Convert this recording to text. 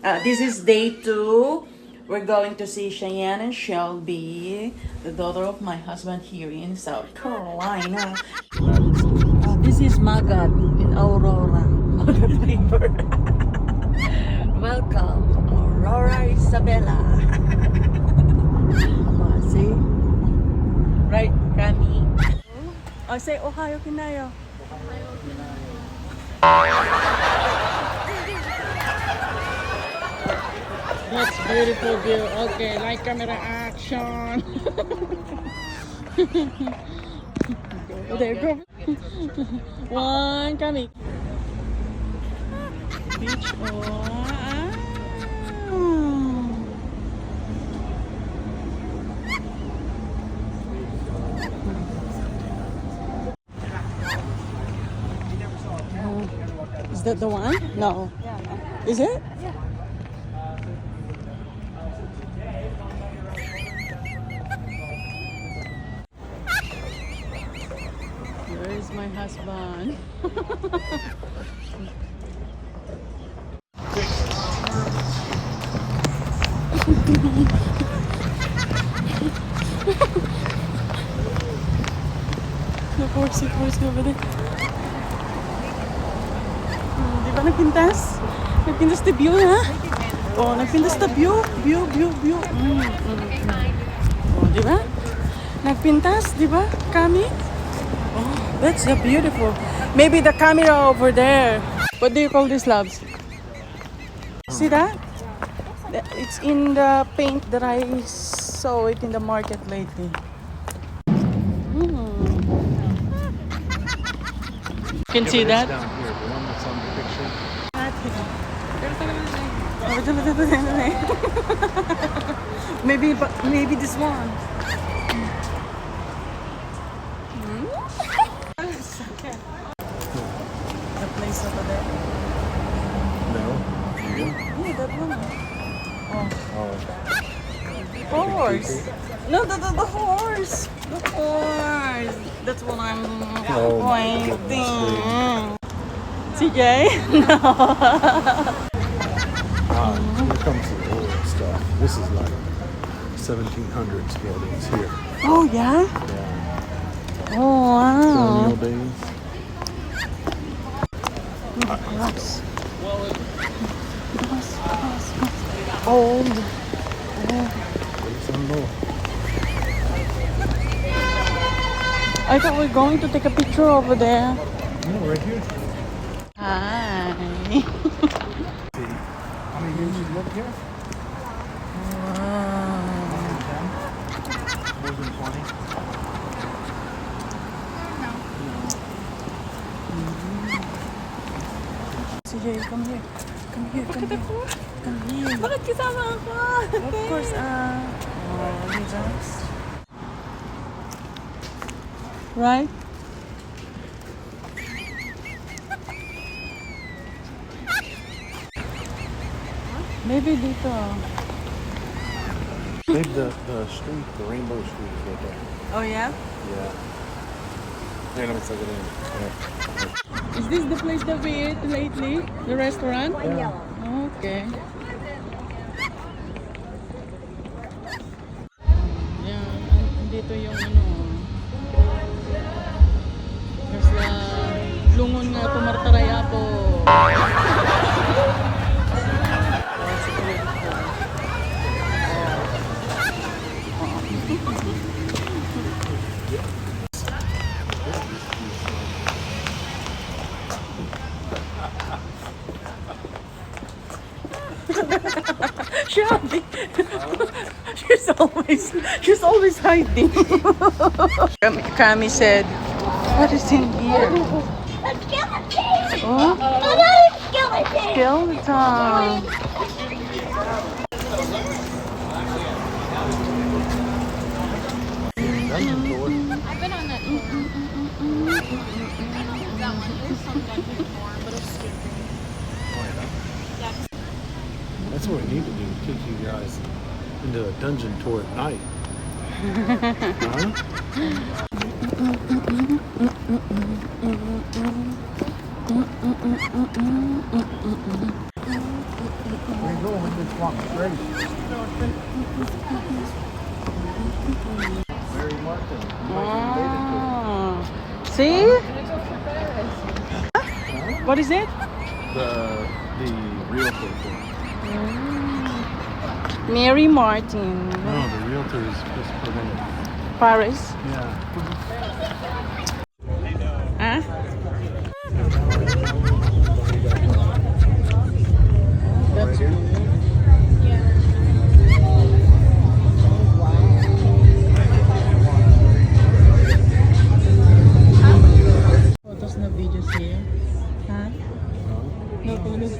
This is day 2. We're going to see Cheyenne and Shelby, the daughter of my husband here in South Carolina. This is Magat in Aurora, Magat River. Welcome, Aurora Isabella. See? Right, Rami? Oh, say Ohio Kinayo. Ohio Kinayo. That's beautiful view. Okay, light camera action. Go there, go. One, coming. Beach. Is that the one? No. Is it? Yeah. Where is my husband? The horse over there. Di ba nagpintas? Nagpintas the view, ha? Oh, nagpintas the view. Oh, di ba? Nagpintas, di ba? Kami? Oh, that's so beautiful. Maybe the camera over there. What do you call these loves? See that? It's in the paint that I saw it in the market lately. You can see that? Down here, the one that's on the picture. Maybe this one. The place over there. No. Yeah, that one. Oh. Horse. No, the horse. The horse. That's what I'm pointing. CJ? No. Here comes the old stuff. This is like 1700s buildings here. Oh, yeah? Yeah. Oh, wow. Colonial days. Grass. Old. I thought we were going to take a picture over there. No, right here. Hi. See, how many years you lived here? Wow. More than 20. CJ, come here. Come here. Come here. Bakit kasama ako? Of course, he just... Right? Maybe dito. Maybe the street, the Rainbow Street is right there. Oh, yeah? Yeah. Here, let me plug it in. Yeah. Is this the place that we ate lately? The restaurant? Yeah. Okay. Yan, dito yung ano. There's the lungon na pumartaraya po. Shelby, she's always hiding. Kami said, what is in here? A skeleton! Oh, Another skeleton! skeleton. I've been on that tour. That one. It was some dungeon form, but it was scary. That's what we need to do, take you guys into a dungeon tour at night. Huh? Where can't go. We just walk straight. Mary Martin. Oh. See? What is it? The realtor. Mary Martin. No, the realtor is just for them. Paris. Yeah. Huh? Right here. Photos na videos here. Huh? No photos.